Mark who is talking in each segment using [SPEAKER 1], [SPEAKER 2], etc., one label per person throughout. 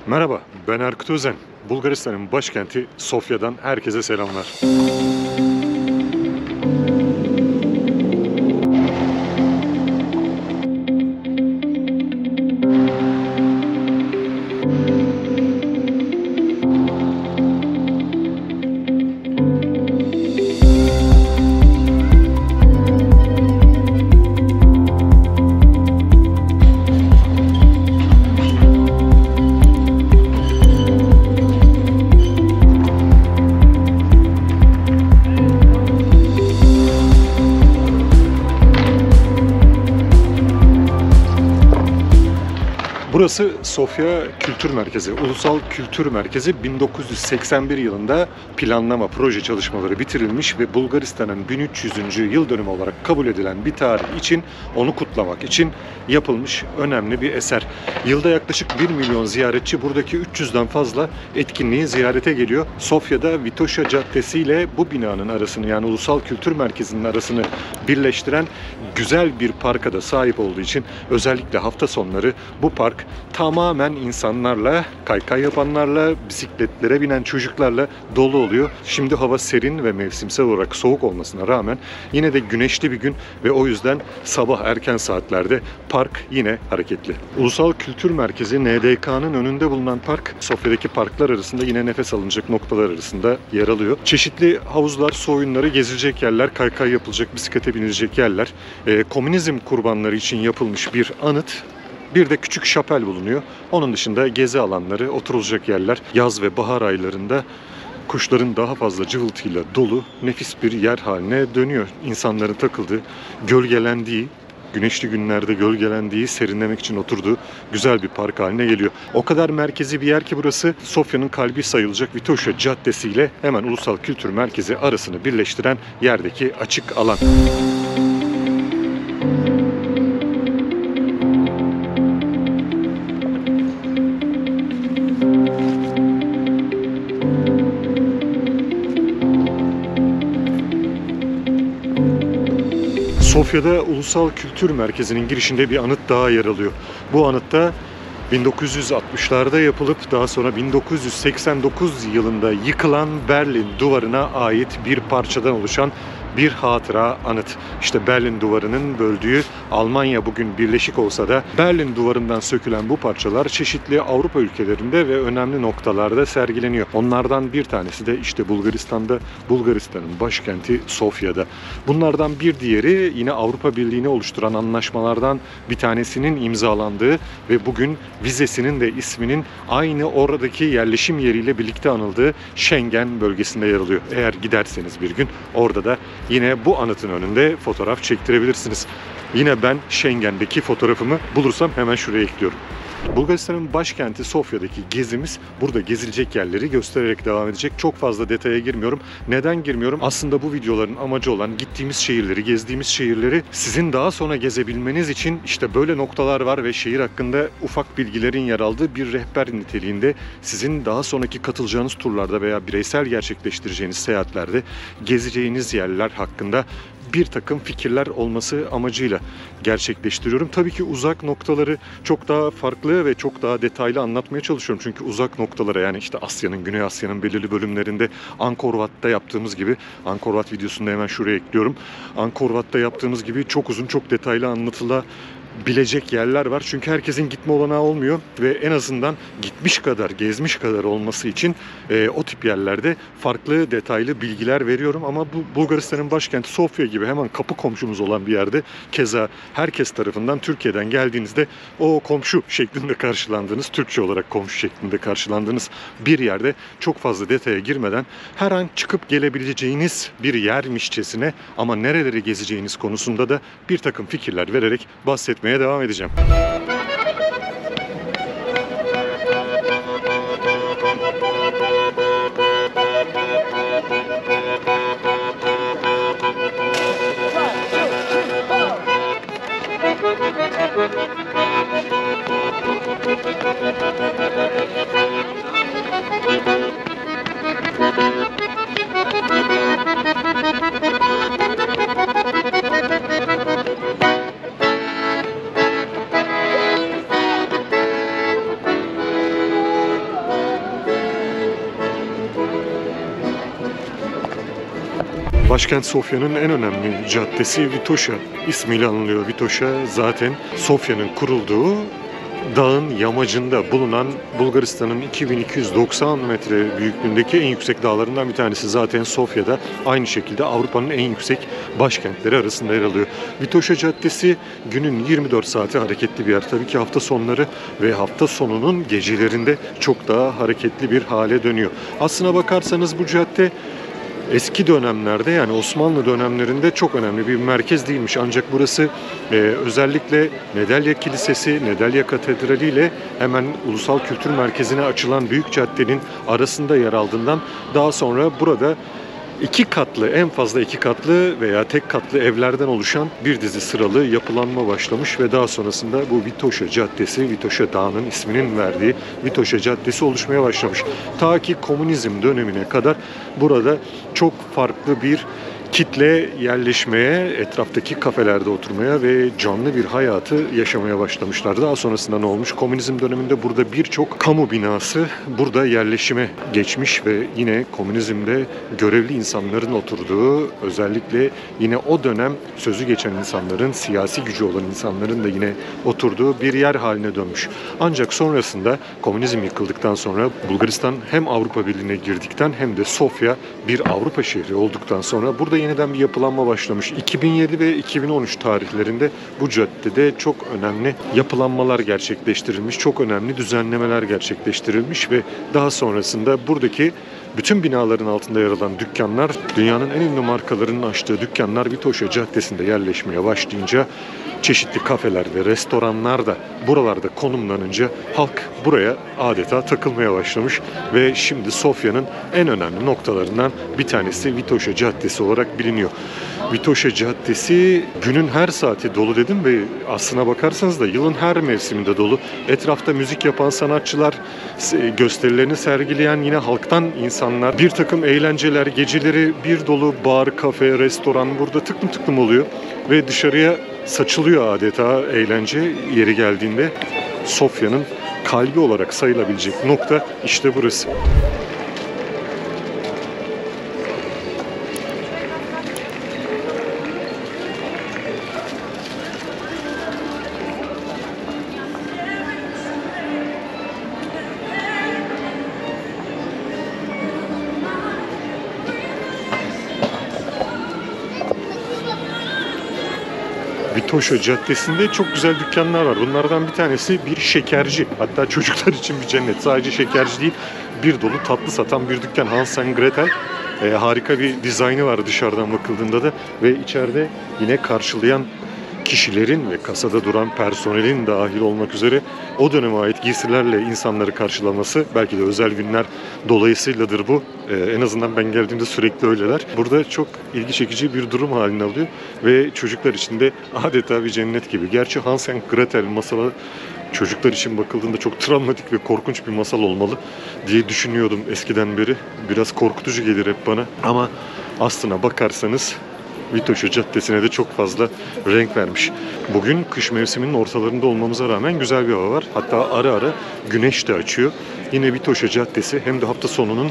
[SPEAKER 1] Merhaba, ben Erkut Özen. Bulgaristan'ın başkenti Sofya'dan herkese selamlar. Burası Sofya Kültür Merkezi, Ulusal Kültür Merkezi. 1981 yılında planlama, proje çalışmaları bitirilmiş ve Bulgaristan'ın 1300. yıl dönümü olarak kabul edilen bir tarih için, onu kutlamak için yapılmış önemli bir eser. Yılda yaklaşık 1 milyon ziyaretçi buradaki 300'den fazla etkinliği ziyarete geliyor. Sofya'da Vitoša Caddesi ile bu binanın arasını, yani Ulusal Kültür Merkezi'nin arasını birleştiren güzel bir parka da sahip olduğu için özellikle hafta sonları bu park tamamen insanlarla, kaykay yapanlarla, bisikletlere binen çocuklarla dolu oluyor. Şimdi hava serin ve mevsimsel olarak soğuk olmasına rağmen yine de güneşli bir gün ve o yüzden sabah erken saatlerde park yine hareketli. Ulusal Kültür Merkezi NDK'nın önünde bulunan park, Sofya'daki parklar arasında yine nefes alınacak noktalar arasında yer alıyor. Çeşitli havuzlar, su oyunları, gezilecek yerler, kaykay yapılacak, bisiklete binilecek yerler, komünizm kurbanları için yapılmış bir anıt. Bir de küçük şapel bulunuyor. Onun dışında gezi alanları, oturulacak yerler, yaz ve bahar aylarında kuşların daha fazla cıvıltıyla dolu nefis bir yer haline dönüyor. İnsanların takıldığı, gölgelendiği, güneşli günlerde gölgelendiği, serinlemek için oturduğu güzel bir park haline geliyor. O kadar merkezi bir yer ki burası, Sofya'nın kalbi sayılacak Vitoša Caddesi ile hemen Ulusal Kültür Merkezi arasını birleştiren yerdeki açık alan. Sofya'da Ulusal Kültür Merkezi'nin girişinde bir anıt daha yer alıyor. Bu anıtta 1960'larda yapılıp daha sonra 1989 yılında yıkılan Berlin Duvarı'na ait bir parçadan oluşan bir hatıra anıt. İşte Berlin Duvarı'nın böldüğü Almanya bugün birleşik olsa da Berlin Duvarı'ndan sökülen bu parçalar çeşitli Avrupa ülkelerinde ve önemli noktalarda sergileniyor. Onlardan bir tanesi de işte Bulgaristan'da, Bulgaristan'ın başkenti Sofya'da. Bunlardan bir diğeri yine Avrupa Birliği'ni oluşturan anlaşmalardan bir tanesinin imzalandığı ve bugün vizesinin de isminin aynı oradaki yerleşim yeriyle birlikte anıldığı Schengen bölgesinde yer alıyor. Eğer giderseniz bir gün orada da yine bu anıtın önünde fotoğraf çektirebilirsiniz. Yine ben Schengen'deki fotoğrafımı bulursam hemen şuraya ekliyorum. Bulgaristan'ın başkenti Sofya'daki gezimiz burada gezilecek yerleri göstererek devam edecek. Çok fazla detaya girmiyorum. Neden girmiyorum? Aslında bu videoların amacı olan gittiğimiz şehirleri, gezdiğimiz şehirleri sizin daha sonra gezebilmeniz için işte böyle noktalar var ve şehir hakkında ufak bilgilerin yer aldığı bir rehber niteliğinde sizin daha sonraki katılacağınız turlarda veya bireysel gerçekleştireceğiniz seyahatlerde gezeceğiniz yerler hakkında bir takım fikirler olması amacıyla gerçekleştiriyorum. Tabii ki uzak noktaları çok daha farklı ve çok daha detaylı anlatmaya çalışıyorum. Çünkü uzak noktalara, yani işte Asya'nın, Güney Asya'nın belirli bölümlerinde Angkor Wat'ta yaptığımız gibi, Angkor Wat videosunu da hemen şuraya ekliyorum. Angkor Wat'ta yaptığımız gibi çok uzun, çok detaylı anlatılabilecek yerler var. Çünkü herkesin gitme olanağı olmuyor ve en azından gitmiş kadar, gezmiş kadar olması için o tip yerlerde farklı detaylı bilgiler veriyorum. Ama bu Bulgaristan'ın başkenti Sofya gibi hemen kapı komşumuz olan bir yerde, keza herkes tarafından Türkiye'den geldiğinizde o komşu şeklinde karşılandığınız, Türkçe olarak komşu şeklinde karşılandığınız bir yerde çok fazla detaya girmeden her an çıkıp gelebileceğiniz bir yermişçesine ama nereleri gezeceğiniz konusunda da bir takım fikirler vererek bahsetmeye devam edeceğim. Başkent Sofya'nın en önemli caddesi Vitoša ismiyle anılıyor. Vitoša zaten Sofya'nın kurulduğu dağın yamacında bulunan Bulgaristan'ın 2290 metre büyüklüğündeki en yüksek dağlarından bir tanesi. Zaten Sofya'da aynı şekilde Avrupa'nın en yüksek başkentleri arasında yer alıyor. Vitoša Caddesi günün 24 saati hareketli bir yer. Tabii ki hafta sonları ve hafta sonunun gecelerinde çok daha hareketli bir hale dönüyor. Aslına bakarsanız bu cadde eski dönemlerde, yani Osmanlı dönemlerinde çok önemli bir merkez değilmiş. Ancak burası özellikle Nedalya Kilisesi, Nedalya Katedrali ile hemen Ulusal Kültür Merkezi'ne açılan büyük caddenin arasında yer aldığından daha sonra burada İki katlı, en fazla iki katlı veya tek katlı evlerden oluşan bir dizi sıralı yapılanma başlamış ve daha sonrasında bu Vitoša Caddesi, Vitoša Dağı'nın isminin verdiği Vitoša Caddesi oluşmaya başlamış. Ta ki komünizm dönemine kadar burada çok farklı bir kitle yerleşmeye, etraftaki kafelerde oturmaya ve canlı bir hayatı yaşamaya başlamışlar. Daha sonrasında ne olmuş? Komünizm döneminde burada birçok kamu binası burada yerleşime geçmiş ve yine komünizmde görevli insanların oturduğu, özellikle yine o dönem sözü geçen insanların, siyasi gücü olan insanların da yine oturduğu bir yer haline dönmüş. Ancak sonrasında komünizm yıkıldıktan sonra Bulgaristan hem Avrupa Birliği'ne girdikten hem de Sofya bir Avrupa şehri olduktan sonra burada yeniden bir yapılanma başlamış. 2007 ve 2013 tarihlerinde bu caddede çok önemli yapılanmalar gerçekleştirilmiş, çok önemli düzenlemeler gerçekleştirilmiş ve daha sonrasında buradaki bütün binaların altında yer alan dükkanlar, dünyanın en ünlü markalarının açtığı dükkanlar Vitoša Caddesi'nde yerleşmeye başlayınca çeşitli kafeler ve restoranlar da buralarda konumlanınca halk buraya adeta takılmaya başlamış ve şimdi Sofya'nın en önemli noktalarından bir tanesi Vitoša Caddesi olarak biliniyor. Vitoša Caddesi günün her saati dolu dedim ve aslına bakarsanız da yılın her mevsiminde dolu. Etrafta müzik yapan sanatçılar, gösterilerini sergileyen yine halktan insanlar, bir takım eğlenceler, geceleri bir dolu bar, kafe, restoran burada tıklım tıklım oluyor ve dışarıya saçılıyor adeta eğlence yeri geldiğinde. Sofya'nın kalbi olarak sayılabilecek nokta işte burası. Vitoša Caddesi'nde çok güzel dükkanlar var. Bunlardan bir tanesi bir şekerci. Hatta çocuklar için bir cennet. Sadece şekerci değil, bir dolu tatlı satan bir dükkan. Hans and Gretel. Harika bir dizaynı var dışarıdan bakıldığında da ve içeride yine karşılayan kişilerin ve kasada duran personelin dahil olmak üzere o döneme ait giysilerle insanları karşılaması, belki de özel günler dolayısıyladır bu. En azından ben geldiğimde sürekli öyleler. Burada çok ilgi çekici bir durum haline alıyor ve çocuklar için de adeta bir cennet gibi. Gerçi Hans and Gretel masalı çocuklar için bakıldığında çok travmatik ve korkunç bir masal olmalı diye düşünüyordum eskiden beri. Biraz korkutucu gelir hep bana ama aslına bakarsanız Vitoša Caddesi'ne de çok fazla renk vermiş. Bugün kış mevsiminin ortalarında olmamıza rağmen güzel bir hava var. Hatta ara ara güneş de açıyor. Yine Vitoša Caddesi hem de hafta sonunun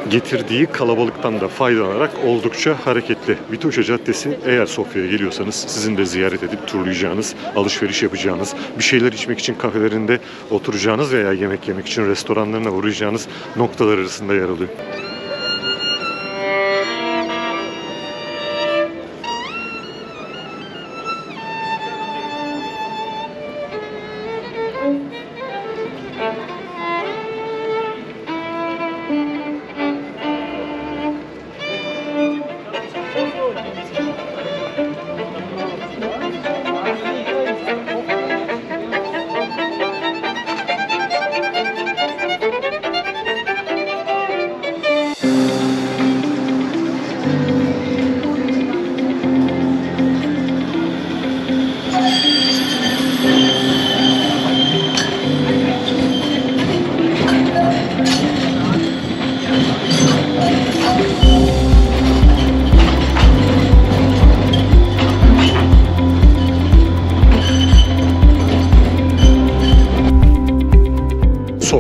[SPEAKER 1] getirdiği kalabalıktan da faydalanarak oldukça hareketli. Vitoša Caddesi, eğer Sofya'ya geliyorsanız sizin de ziyaret edip turlayacağınız, alışveriş yapacağınız, bir şeyler içmek için kafelerinde oturacağınız veya yemek yemek için restoranlarına uğrayacağınız noktalar arasında yer alıyor.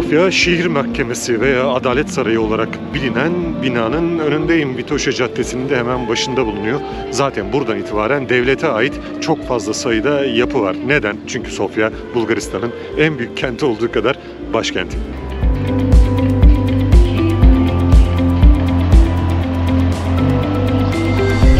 [SPEAKER 1] Sofya Şehir Mahkemesi veya Adalet Sarayı olarak bilinen binanın önündeyim. Vitoša Caddesi'nin de hemen başında bulunuyor. Zaten buradan itibaren devlete ait çok fazla sayıda yapı var. Neden? Çünkü Sofya, Bulgaristan'ın en büyük kenti olduğu kadar başkenti.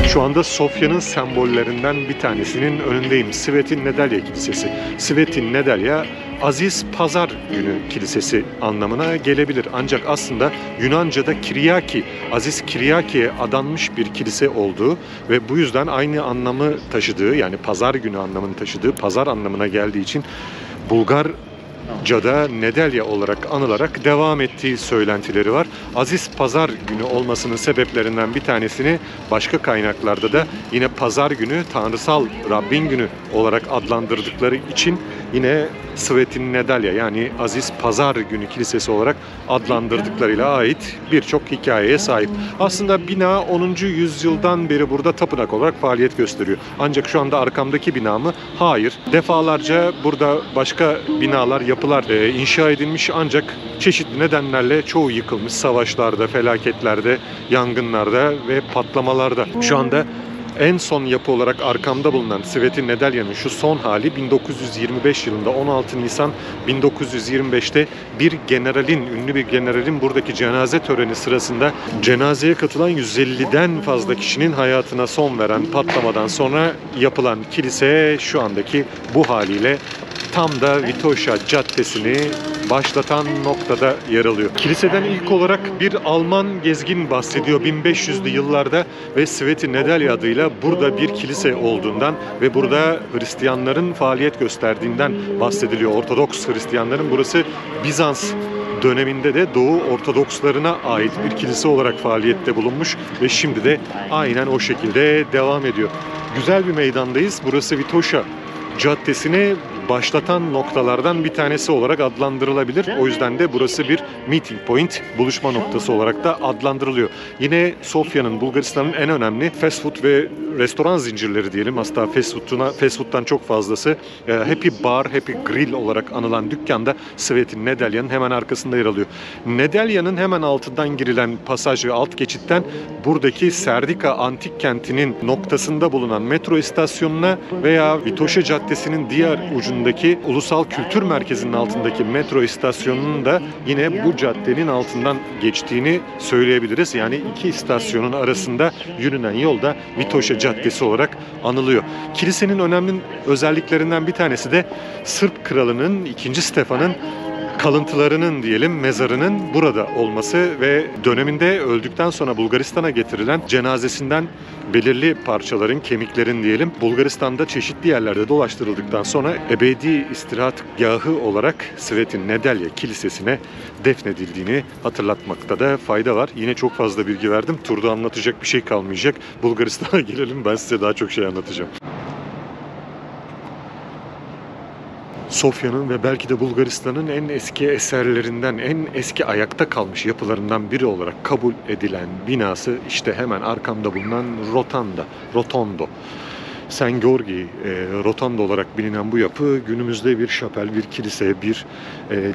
[SPEAKER 1] Şu anda Sofya'nın sembollerinden bir tanesinin önündeyim. Sveti Nedelya Kilisesi. Sveti Nedelya, Aziz Pazar Günü Kilisesi anlamına gelebilir. Ancak aslında Yunanca'da Kiryaki, Aziz Kiryaki'ye adanmış bir kilise olduğu ve bu yüzden aynı anlamı taşıdığı, yani pazar günü anlamını taşıdığı, pazar anlamına geldiği için Bulgarca'da Nedelya olarak anılarak devam ettiği söylentileri var. Aziz Pazar Günü olmasının sebeplerinden bir tanesini başka kaynaklarda da yine pazar günü, tanrısal Rabbin günü olarak adlandırdıkları için yine Sveti Nedelya, yani Aziz Pazar Günü Kilisesi olarak adlandırdıklarıyla ait birçok hikayeye sahip. Aslında bina 10. yüzyıldan beri burada tapınak olarak faaliyet gösteriyor. Ancak şu anda arkamdaki bina mı? Hayır. Defalarca burada başka binalar, yapılar inşa edilmiş ancak çeşitli nedenlerle çoğu yıkılmış. Savaşlarda, felaketlerde, yangınlarda ve patlamalarda. Şu anda en son yapı olarak arkamda bulunan Sveti Nedelya'nın şu son hali 1925 yılında 16 Nisan 1925'te bir generalin, ünlü bir generalin buradaki cenaze töreni sırasında cenazeye katılan 150'den fazla kişinin hayatına son veren patlamadan sonra yapılan kilise şu andaki bu haliyle tam da Vitoša Caddesi'ni başlatan noktada yer alıyor. Kiliseden ilk olarak bir Alman gezgin bahsediyor 1500'lü yıllarda ve Sveti Nedelya adıyla burada bir kilise olduğundan ve burada Hristiyanların faaliyet gösterdiğinden bahsediliyor. Ortodoks Hristiyanların, burası Bizans döneminde de Doğu Ortodokslarına ait bir kilise olarak faaliyette bulunmuş ve şimdi de aynen o şekilde devam ediyor. Güzel bir meydandayız. Burası Vitoša Caddesi'ni başlatan noktalardan bir tanesi olarak adlandırılabilir. O yüzden de burası bir meeting point, buluşma noktası olarak da adlandırılıyor. Yine Sofya'nın, Bulgaristan'ın en önemli fast food ve restoran zincirleri diyelim. Aslında fast food'tan çok fazlası. Happy Bar, Happy Grill olarak anılan dükkanda Sveti Nedelya'nın hemen arkasında yer alıyor. Nedelya'nın hemen altından girilen pasaj ve alt geçitten buradaki Serdika Antik Kenti'nin noktasında bulunan metro istasyonuna veya Vitoša Caddesi'nin diğer ucundaki Ulusal Kültür Merkezi'nin altındaki metro istasyonunun da yine bu caddenin altından geçtiğini söyleyebiliriz. Yani iki istasyonun arasında yürünen yol da Vitoša Caddesi olarak anılıyor. Kilisenin önemli özelliklerinden bir tanesi de Sırp kralının 2. Stefan'ın kalıntılarının diyelim, mezarının burada olması ve döneminde öldükten sonra Bulgaristan'a getirilen cenazesinden belirli parçaların, kemiklerin diyelim, Bulgaristan'da çeşitli yerlerde dolaştırıldıktan sonra ebedi istirahatgahı olarak Sveti Nedelya Kilisesi'ne defnedildiğini hatırlatmakta da fayda var. Yine çok fazla bilgi verdim. Turda anlatacak bir şey kalmayacak. Bulgaristan'a gelelim, ben size daha çok şey anlatacağım. Sofya'nın ve belki de Bulgaristan'ın en eski eserlerinden, en eski ayakta kalmış yapılarından biri olarak kabul edilen binası işte hemen arkamda bulunan Rotondo. Saint Georgi Rotondo olarak bilinen bu yapı günümüzde bir şapel, bir kilise, bir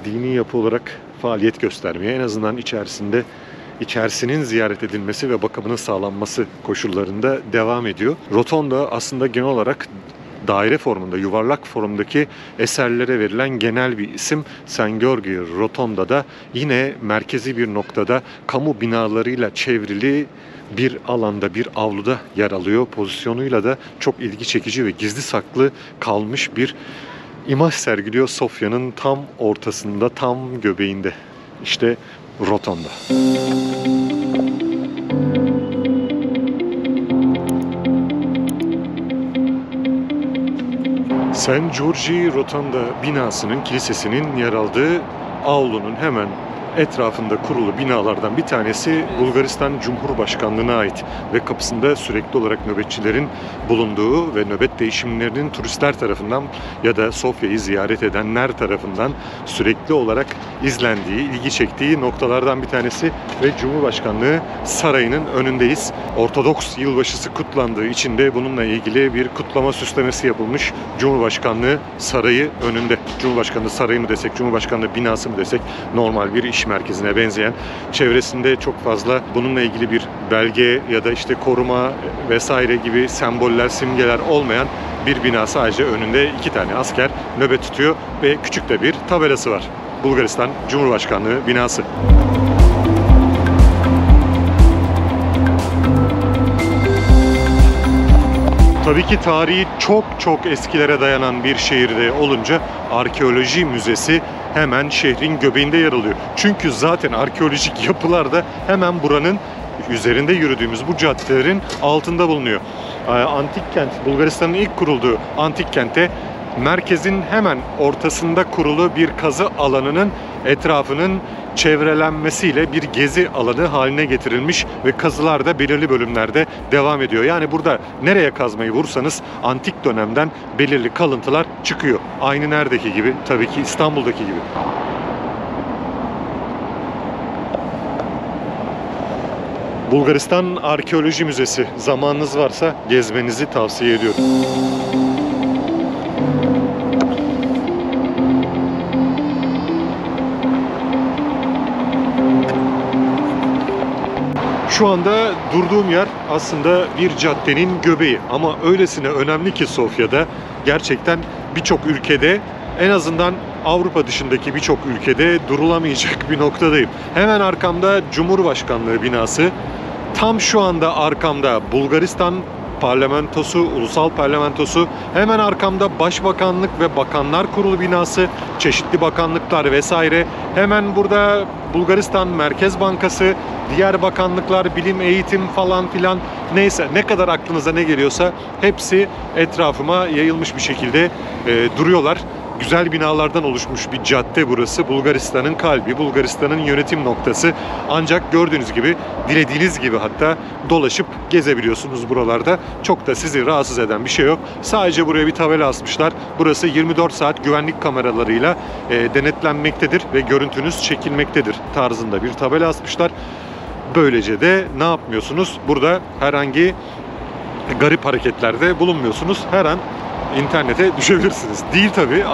[SPEAKER 1] dini yapı olarak faaliyet göstermeye, en azından içerisinin ziyaret edilmesi ve bakımının sağlanması koşullarında devam ediyor. Rotondo aslında genel olarak daire formunda, yuvarlak formundaki eserlere verilen genel bir isim. Saint Georgi Rotondo'da yine merkezi bir noktada kamu binalarıyla çevrili bir alanda, bir avluda yer alıyor. Pozisyonuyla da çok ilgi çekici ve gizli saklı kalmış bir imaj sergiliyor Sofya'nın tam ortasında, tam göbeğinde. İşte Rotondo. Saint Georgi Rotonda binasının, kilisesinin yer aldığı avlunun hemen etrafında kurulu binalardan bir tanesi Bulgaristan Cumhurbaşkanlığı'na ait ve kapısında sürekli olarak nöbetçilerin bulunduğu ve nöbet değişimlerinin turistler tarafından ya da Sofya'yı ziyaret edenler tarafından sürekli olarak izlendiği, ilgi çektiği noktalardan bir tanesi ve Cumhurbaşkanlığı Sarayı'nın önündeyiz. Ortodoks yılbaşısı kutlandığı için de bununla ilgili bir kutlama süslemesi yapılmış. Cumhurbaşkanlığı Sarayı önünde. Cumhurbaşkanlığı Sarayı mı desek, Cumhurbaşkanlığı binası mı desek, normal bir iş merkezine benzeyen, çevresinde çok fazla bununla ilgili bir belge ya da işte koruma vesaire gibi semboller, simgeler olmayan bir bina, sadece önünde 2 tane asker nöbet tutuyor ve küçük de bir tabelası var. Bulgaristan Cumhurbaşkanlığı binası. Tabii ki tarihi çok eskilere dayanan bir şehirde olunca arkeoloji müzesi hemen şehrin göbeğinde yer alıyor. Çünkü zaten arkeolojik yapılar da hemen buranın üzerinde yürüdüğümüz bu caddelerin altında bulunuyor. Antik kent, Bulgaristan'ın ilk kurulduğu antik kente merkezin hemen ortasında kurulu bir kazı alanının etrafının çevrelenmesiyle bir gezi alanı haline getirilmiş ve kazılar da belirli bölümlerde devam ediyor. Yani burada nereye kazmayı vursanız antik dönemden belirli kalıntılar çıkıyor. Aynı neredeki gibi, tabii ki İstanbul'daki gibi. Bulgaristan Arkeoloji Müzesi. Zamanınız varsa gezmenizi tavsiye ediyorum. Şu anda durduğum yer aslında bir caddenin göbeği ama öylesine önemli ki Sofya'da, gerçekten birçok ülkede, en azından Avrupa dışındaki birçok ülkede durulamayacak bir noktadayım. Hemen arkamda Cumhurbaşkanlığı binası, tam şu anda arkamda Bulgaristan Parlamentosu, Ulusal Parlamentosu, hemen arkamda Başbakanlık ve Bakanlar Kurulu binası, çeşitli bakanlıklar vesaire. Hemen burada Bulgaristan Merkez Bankası, diğer bakanlıklar, bilim, eğitim falan filan, neyse ne kadar aklınıza ne geliyorsa hepsi etrafıma yayılmış bir şekilde duruyorlar. Güzel binalardan oluşmuş bir cadde burası. Bulgaristan'ın kalbi, Bulgaristan'ın yönetim noktası. Ancak gördüğünüz gibi, dilediğiniz gibi hatta dolaşıp gezebiliyorsunuz buralarda. Çok da sizi rahatsız eden bir şey yok. Sadece buraya bir tabela asmışlar. Burası 24 saat güvenlik kameralarıyla denetlenmektedir ve görüntünüz çekilmektedir tarzında bir tabela asmışlar. Böylece de ne yapmıyorsunuz? Burada herhangi garip hareketlerde bulunmuyorsunuz. Her an internete düşebilirsiniz. Değil tabii,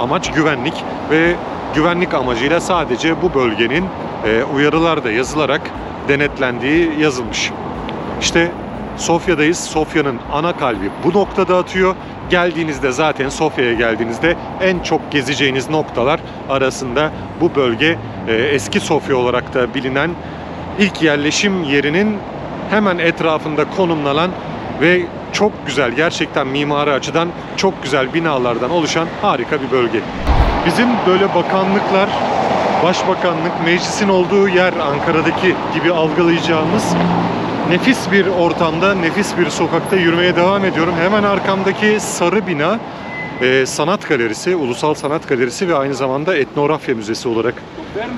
[SPEAKER 1] amaç güvenlik ve güvenlik amacıyla sadece bu bölgenin uyarılarda yazılarak denetlendiği yazılmış. İşte Sofya'dayız. Sofya'nın ana kalbi bu noktada atıyor. Geldiğinizde, zaten Sofya'ya geldiğinizde en çok gezeceğiniz noktalar arasında bu bölge, eski Sofya olarak da bilinen ilk yerleşim yerinin hemen etrafında konumlanan ve çok güzel, gerçekten mimari açıdan çok güzel binalardan oluşan harika bir bölge. Bizim böyle bakanlıklar, başbakanlık, meclisin olduğu yer Ankara'daki gibi algılayacağımız nefis bir ortamda, nefis bir sokakta yürümeye devam ediyorum. Hemen arkamdaki sarı bina Sanat Galerisi, Ulusal Sanat Galerisi ve aynı zamanda Etnografya Müzesi olarak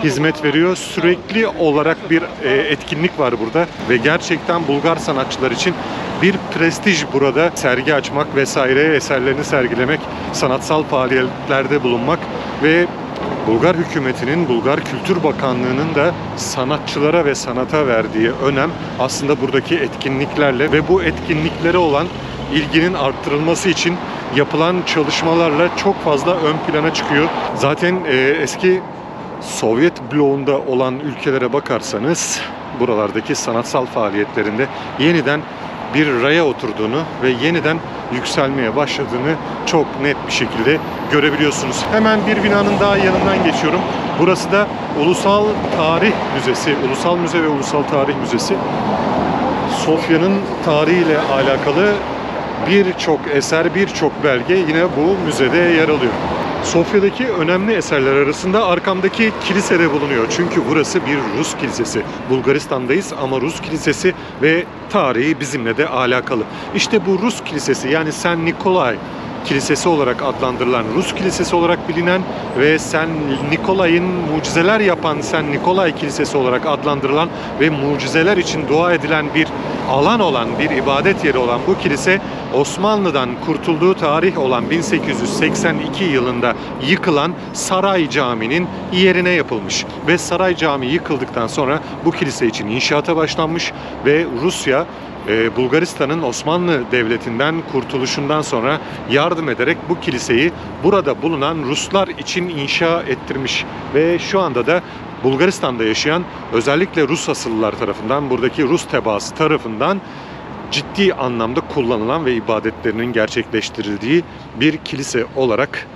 [SPEAKER 1] hizmet veriyor. Sürekli olarak bir etkinlik var burada ve gerçekten Bulgar sanatçılar için bir prestij burada sergi açmak vesaire, eserlerini sergilemek, sanatsal faaliyetlerde bulunmak ve Bulgar hükümetinin, Bulgar Kültür Bakanlığı'nın da sanatçılara ve sanata verdiği önem aslında buradaki etkinliklerle ve bu etkinliklere olan ilginin arttırılması için yapılan çalışmalarla çok fazla ön plana çıkıyor. Zaten eski Sovyet bloğunda olan ülkelere bakarsanız buralardaki sanatsal faaliyetlerinde yeniden bir raya oturduğunu ve yeniden yükselmeye başladığını çok net bir şekilde görebiliyorsunuz. Hemen bir binanın daha yanından geçiyorum. Burası da Ulusal Tarih Müzesi, Ulusal Müze ve Ulusal Tarih Müzesi. Sofya'nın tarihiyle alakalı birçok eser, birçok belge yine bu müzede yer alıyor. Sofya'daki önemli eserler arasında arkamdaki kilise de bulunuyor. Çünkü burası bir Rus kilisesi. Bulgaristan'dayız ama Rus kilisesi ve tarihi bizimle de alakalı. İşte bu Rus kilisesi, yani Saint Nikolay Kilisesi olarak adlandırılan, Rus Kilisesi olarak bilinen ve Sen Nikolay'ın mucizeler yapan Sen Nikolay Kilisesi olarak adlandırılan ve mucizeler için dua edilen bir alan olan, bir ibadet yeri olan bu kilise Osmanlı'dan kurtulduğu tarih olan 1882 yılında yıkılan Saray Camii'nin yerine yapılmış. Ve Saray Camii yıkıldıktan sonra bu kilise için inşaata başlanmış ve Rusya Bulgaristan'ın Osmanlı Devleti'nden kurtuluşundan sonra yardım ederek bu kiliseyi burada bulunan Ruslar için inşa ettirmiş. Ve şu anda da Bulgaristan'da yaşayan özellikle Rus asıllılar tarafından, buradaki Rus tebaası tarafından ciddi anlamda kullanılan ve ibadetlerinin gerçekleştirildiği bir kilise olarak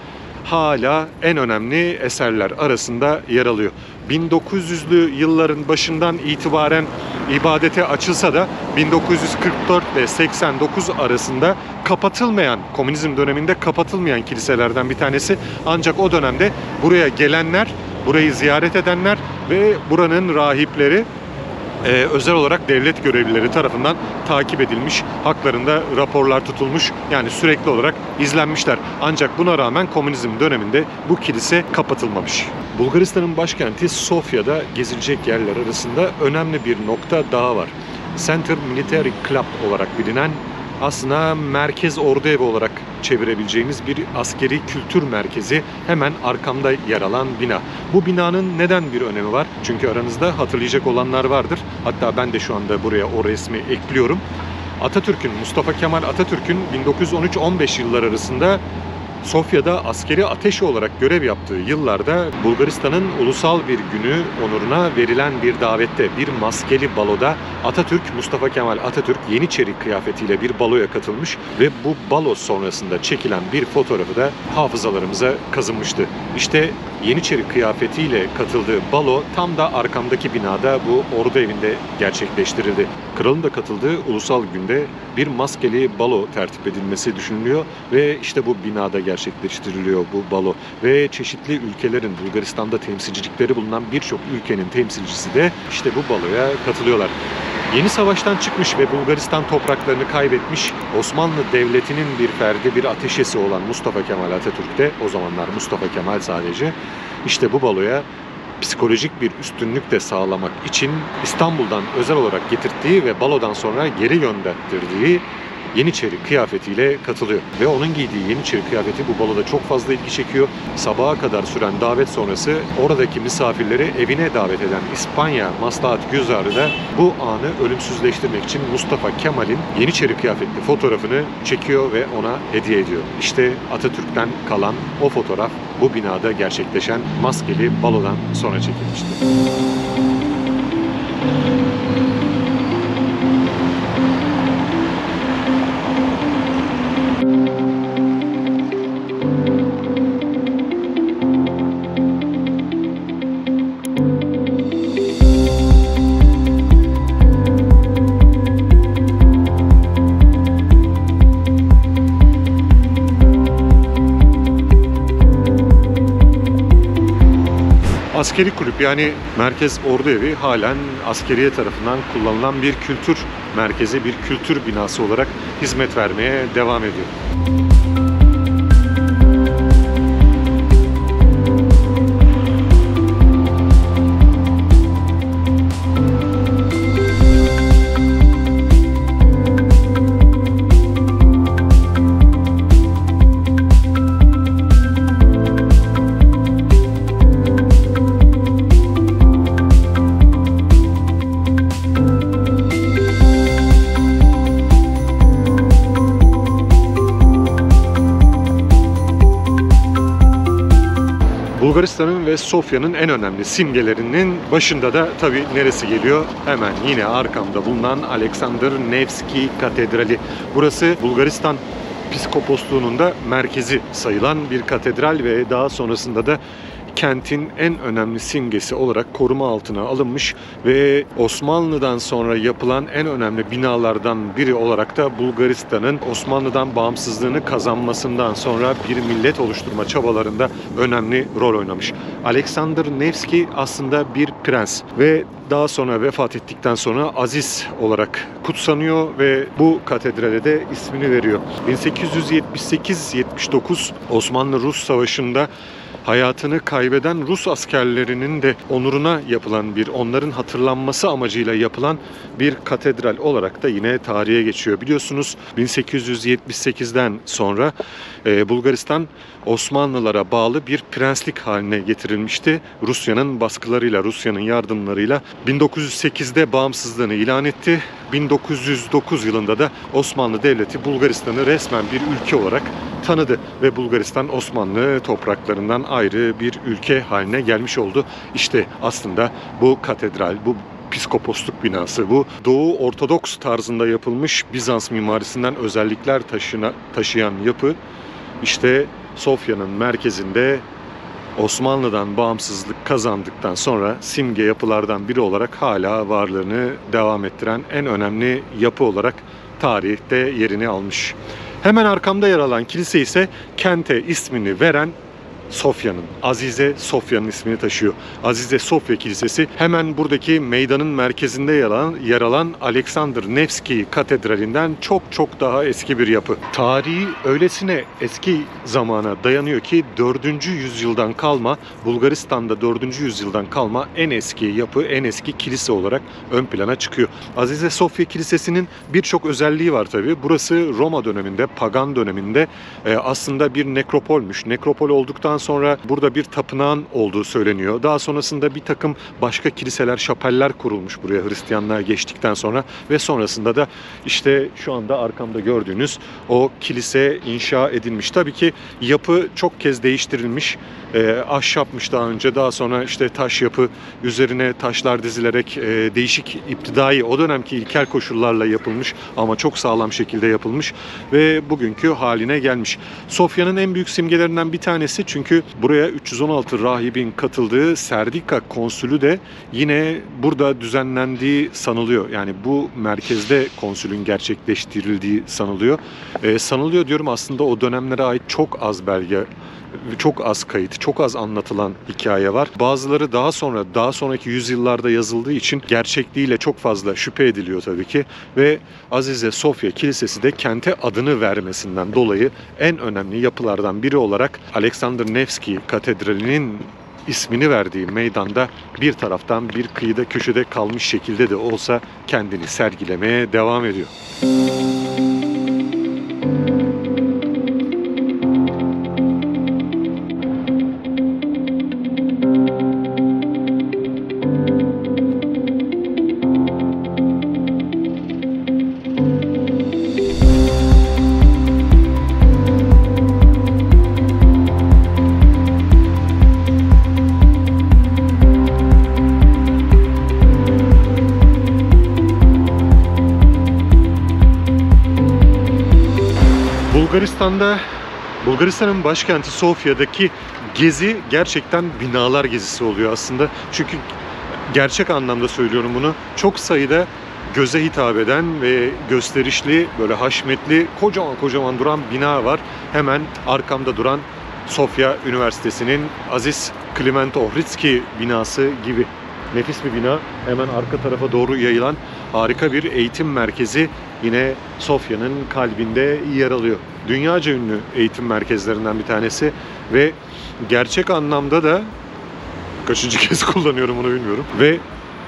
[SPEAKER 1] hala en önemli eserler arasında yer alıyor. 1900'lü yılların başından itibaren ibadete açılsa da 1944 ile 89 arasında kapatılmayan, komünizm döneminde kapatılmayan kiliselerden bir tanesi. Ancak o dönemde buraya gelenler, burayı ziyaret edenler ve buranın rahipleri özel olarak devlet görevlileri tarafından takip edilmiş, haklarında raporlar tutulmuş, yani sürekli olarak izlenmişler. Ancak buna rağmen komünizm döneminde bu kilise kapatılmamış. Bulgaristan'ın başkenti Sofya'da gezilecek yerler arasında önemli bir nokta daha var. Center Military Club olarak bilinen, aslında merkez ordu evi olarak çevirebileceğimiz bir askeri kültür merkezi hemen arkamda yer alan bina. Bu binanın neden bir önemi var? Çünkü aranızda hatırlayacak olanlar vardır. Hatta ben de şu anda buraya o resmi ekliyorum. Mustafa Kemal Atatürk'ün 1913-15 yıllar arasında Sofya'da askeri ateşi olarak görev yaptığı yıllarda Bulgaristan'ın ulusal bir günü onuruna verilen bir davette, bir maskeli baloda Mustafa Kemal Atatürk Yeniçeri kıyafetiyle bir baloya katılmış ve bu balo sonrasında çekilen bir fotoğrafı da hafızalarımıza kazınmıştı. İşte Yeniçeri kıyafetiyle katıldığı balo tam da arkamdaki binada, bu ordu evinde gerçekleştirildi. Kralın da katıldığı ulusal günde bir maskeli balo tertip edilmesi düşünülüyor ve işte bu binada gerçekleştiriliyor bu balo. Ve çeşitli ülkelerin Bulgaristan'da temsilcilikleri bulunan birçok ülkenin temsilcisi de işte bu baloya katılıyorlar. Yeni savaştan çıkmış ve Bulgaristan topraklarını kaybetmiş Osmanlı Devleti'nin bir ferdi, bir ateşesi olan Mustafa Kemal Atatürk de, o zamanlar Mustafa Kemal sadece, işte bu baloya psikolojik bir üstünlük de sağlamak için İstanbul'dan özel olarak getirttiği ve balodan sonra geri gönderttirdiği Yeniçeri kıyafetiyle katılıyor. Ve onun giydiği Yeniçeri kıyafeti bu baloda çok fazla ilgi çekiyor. Sabaha kadar süren davet sonrası oradaki misafirleri evine davet eden İspanya Maslahat Güzarı da bu anı ölümsüzleştirmek için Mustafa Kemal'in Yeniçeri kıyafetli fotoğrafını çekiyor ve ona hediye ediyor. İşte Atatürk'ten kalan o fotoğraf bu binada gerçekleşen maskeli balodan sonra çekilmişti. Askeri kulüp, yani Merkez Ordu Evi, halen askeriye tarafından kullanılan bir kültür merkezi, bir kültür binası olarak hizmet vermeye devam ediyor. Bulgaristan'ın ve Sofya'nın en önemli simgelerinin başında da tabii neresi geliyor? Hemen yine arkamda bulunan Alexander Nevski Katedrali. Burası Bulgaristan Piskoposluğu'nun da merkezi sayılan bir katedral ve daha sonrasında da kentin en önemli simgesi olarak koruma altına alınmış ve Osmanlı'dan sonra yapılan en önemli binalardan biri olarak da Bulgaristan'ın Osmanlı'dan bağımsızlığını kazanmasından sonra bir millet oluşturma çabalarında önemli rol oynamış. Alexander Nevski aslında bir prens ve daha sonra vefat ettikten sonra Aziz olarak kutsanıyor ve bu katedrale de ismini veriyor. 1779 Osmanlı-Rus Savaşı'nda hayatını kaybeden Rus askerlerinin de onuruna yapılan onların hatırlanması amacıyla yapılan bir katedral olarak da yine tarihe geçiyor. Biliyorsunuz 1878'den sonra Bulgaristan Osmanlılara bağlı bir prenslik haline getirilmişti. Rusya'nın baskılarıyla, Rusya'nın yardımlarıyla 1908'de bağımsızlığını ilan etti. 1909 yılında da Osmanlı Devleti Bulgaristan'ı resmen bir ülke olarak tanıdı ve Bulgaristan Osmanlı topraklarından ayrı bir ülke haline gelmiş oldu. İşte aslında bu katedral, bu piskoposluk binası, bu Doğu Ortodoks tarzında yapılmış Bizans mimarisinden özellikler taşıyan yapı, işte Sofya'nın merkezinde Osmanlı'dan bağımsızlık kazandıktan sonra simge yapılardan biri olarak hala varlığını devam ettiren en önemli yapı olarak tarihte yerini almış. Hemen arkamda yer alan kilise ise kente ismini veren Sofya'nın, Azize Sofya'nın ismini taşıyor. Azize Sofya Kilisesi hemen buradaki meydanın merkezinde yer alan Alexander Nevski Katedrali'nden çok daha eski bir yapı. Tarihi öylesine eski zamana dayanıyor ki 4. yüzyıldan kalma, Bulgaristan'da 4. yüzyıldan kalma en eski yapı, en eski kilise olarak ön plana çıkıyor. Azize Sofya Kilisesi'nin birçok özelliği var tabii. Burası Roma döneminde, pagan döneminde aslında bir nekropolmüş. Nekropol olduktan sonra burada bir tapınağın olduğu söyleniyor. Daha sonrasında bir takım başka kiliseler, şapeller kurulmuş buraya Hristiyanlığa geçtikten sonra ve sonrasında da işte şu anda arkamda gördüğünüz o kilise inşa edilmiş. Tabii ki yapı çok kez değiştirilmiş. Ahşapmış daha önce, daha sonra işte taş yapı, üzerine taşlar dizilerek değişik iptidai, o dönemki ilkel koşullarla yapılmış ama çok sağlam şekilde yapılmış ve bugünkü haline gelmiş. Sofya'nın en büyük simgelerinden bir tanesi, çünkü buraya 316 rahibin katıldığı Serdika Konsülü de yine burada düzenlendiği sanılıyor. Yani bu merkezde konsülün gerçekleştirildiği sanılıyor. Sanılıyor diyorum, aslında o dönemlere ait çok az belge, çok az kayıt, çok az anlatılan hikaye var. Bazıları daha sonraki yüzyıllarda yazıldığı için gerçekliğiyle çok fazla şüphe ediliyor tabii ki. Ve Azize Sofya Kilisesi de kente adını vermesinden dolayı en önemli yapılardan biri olarak Alexander Nevski Katedrali'nin ismini verdiği meydanda bir taraftan bir kıyıda köşede kalmış şekilde de olsa kendini sergilemeye devam ediyor. Bulgaristan'ın başkenti Sofya'daki gezi gerçekten binalar gezisi oluyor aslında. Çünkü gerçek anlamda söylüyorum bunu. Çok sayıda göze hitap eden ve gösterişli, böyle haşmetli, kocaman duran bina var. Hemen arkamda duran Sofya Üniversitesi'nin Aziz Kliment Ohridski binası gibi nefis bir bina. Hemen arka tarafa doğru yayılan harika bir eğitim merkezi yine Sofya'nın kalbinde yer alıyor. Dünyaca ünlü eğitim merkezlerinden bir tanesi ve gerçek anlamda da kaçıncı kez kullanıyorum bunu bilmiyorum. Ve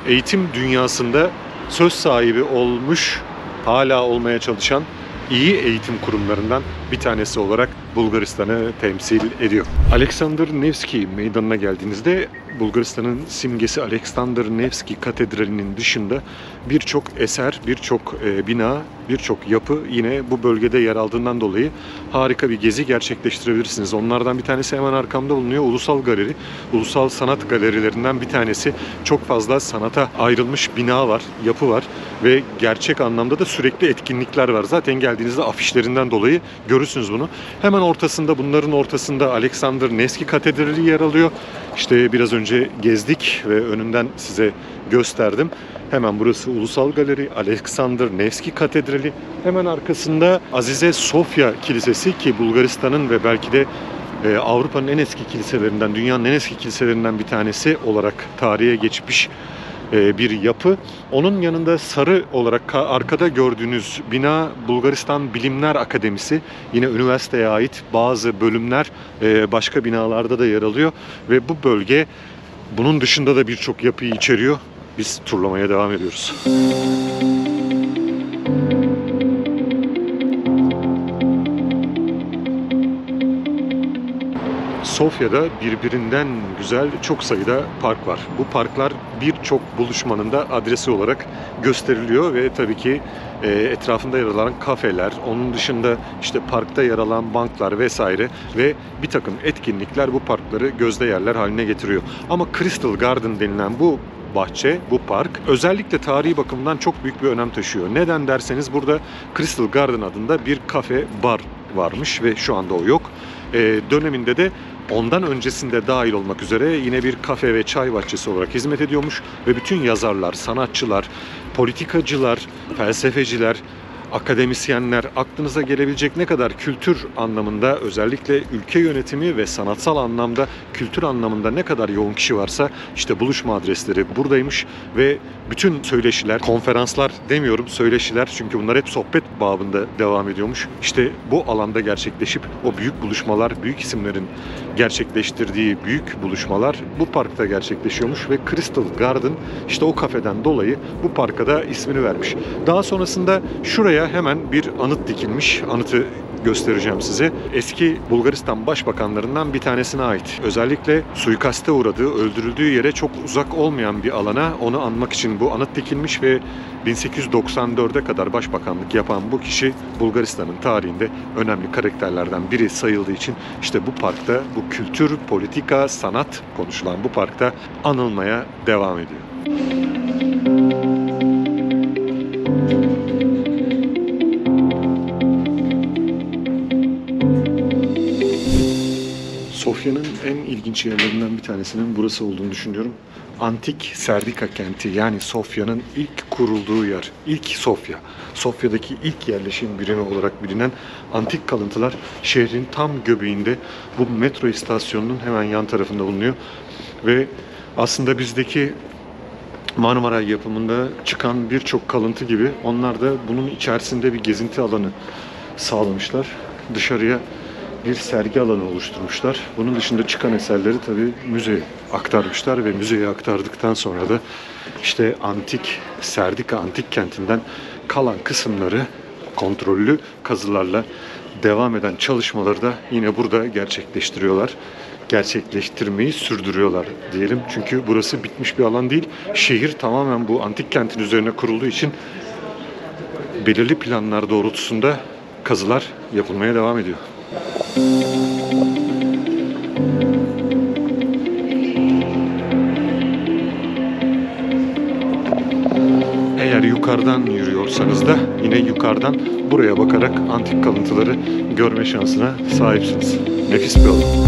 [SPEAKER 1] eğitim dünyasında söz sahibi olmuş, hala olmaya çalışan iyi eğitim kurumlarından bir tanesi olarak Bulgaristan'ı temsil ediyor. Alexander Nevski meydanına geldiğinizde Bulgaristan'ın simgesi Alexander Nevski Katedrali'nin dışında birçok eser, birçok bina, birçok yapı yine bu bölgede yer aldığından dolayı harika bir gezi gerçekleştirebilirsiniz. Onlardan bir tanesi hemen arkamda bulunuyor. Ulusal Galeri. Ulusal sanat galerilerinden bir tanesi. Çok fazla sanata ayrılmış bina var, yapı var ve gerçek anlamda da sürekli etkinlikler var. Zaten geldiğinizde afişlerinden dolayı görürsünüz bunu. Hemen ortasında, bunların ortasında Alexander Nevski Katedrali yer alıyor. İşte biraz önce gezdik ve önünden size gösterdim. Hemen burası Ulusal Galeri, Alexander Nevski Katedrali. Hemen arkasında Azize Sofya Kilisesi, ki Bulgaristan'ın ve belki de Avrupa'nın en eski kiliselerinden, dünyanın en eski kiliselerinden bir tanesi olarak tarihe geçmiş bir yapı. Onun yanında sarı olarak arkada gördüğünüz bina Bulgaristan Bilimler Akademisi. Yine üniversiteye ait bazı bölümler başka binalarda da yer alıyor ve bu bölge bunun dışında da birçok yapıyı içeriyor. Biz turlamaya devam ediyoruz. Sofya'da birbirinden güzel çok sayıda park var. Bu parklar birçok buluşmanın da adresi olarak gösteriliyor ve tabii ki etrafında yer alan kafeler, onun dışında işte parkta yer alan banklar vesaire ve bir takım etkinlikler bu parkları gözde yerler haline getiriyor. Ama Crystal Garden denilen bu bahçe, bu park özellikle tarihi bakımdan çok büyük bir önem taşıyor. Neden derseniz burada Crystal Garden adında bir kafe, bar varmış ve şu anda o yok. Döneminde de ondan öncesinde dahil olmak üzere yine bir kafe ve çay bahçesi olarak hizmet ediyormuş ve bütün yazarlar, sanatçılar, politikacılar, felsefeciler, akademisyenler, aklınıza gelebilecek ne kadar kültür anlamında, özellikle ülke yönetimi ve sanatsal anlamda, kültür anlamında ne kadar yoğun kişi varsa işte buluşma adresleri buradaymış ve bütün söyleşiler, konferanslar demiyorum, söyleşiler, çünkü bunlar hep sohbet babında devam ediyormuş. İşte bu alanda gerçekleşip o büyük buluşmalar, büyük isimlerin gerçekleştirdiği büyük buluşmalar bu parkta gerçekleşiyormuş ve Crystal Garden işte o kafeden dolayı bu parka da ismini vermiş. Daha sonrasında şuraya hemen bir anıt dikilmiş. Anıtı göstereceğim size. Eski Bulgaristan başbakanlarından bir tanesine ait. Özellikle suikaste uğradığı, öldürüldüğü yere çok uzak olmayan bir alana onu anmak için bu anıt dikilmiş ve 1894'e kadar başbakanlık yapan bu kişi Bulgaristan'ın tarihinde önemli karakterlerden biri sayıldığı için işte bu parkta, bu kültür, politika, sanat konuşulan bu parkta anılmaya devam ediyor. Sofya'nın en ilginç yerlerinden bir tanesinin burası olduğunu düşünüyorum. Antik Serdika kenti, yani Sofya'nın ilk kurulduğu yer, ilk Sofya. Sofya'daki ilk yerleşim birimi olarak bilinen antik kalıntılar şehrin tam göbeğinde, bu metro istasyonunun hemen yan tarafında bulunuyor. Ve aslında bizdeki Marmaray yapımında çıkan birçok kalıntı gibi onlar da bunun içerisinde bir gezinti alanı sağlamışlar. Dışarıya bir sergi alanı oluşturmuşlar. Bunun dışında çıkan eserleri tabii müzeye aktarmışlar ve müzeye aktardıktan sonra da işte antik Serdika antik kentinden kalan kısımları kontrollü kazılarla devam eden çalışmaları da yine burada gerçekleştiriyorlar. Gerçekleştirmeyi sürdürüyorlar diyelim. Çünkü burası bitmiş bir alan değil. Şehir tamamen bu antik kentin üzerine kurulduğu için belirli planlar doğrultusunda kazılar yapılmaya devam ediyor. Eğer yukarıdan yürüyorsanız da yine yukarıdan buraya bakarak antik kalıntıları görme şansına sahipsiniz. Nefis bir alan.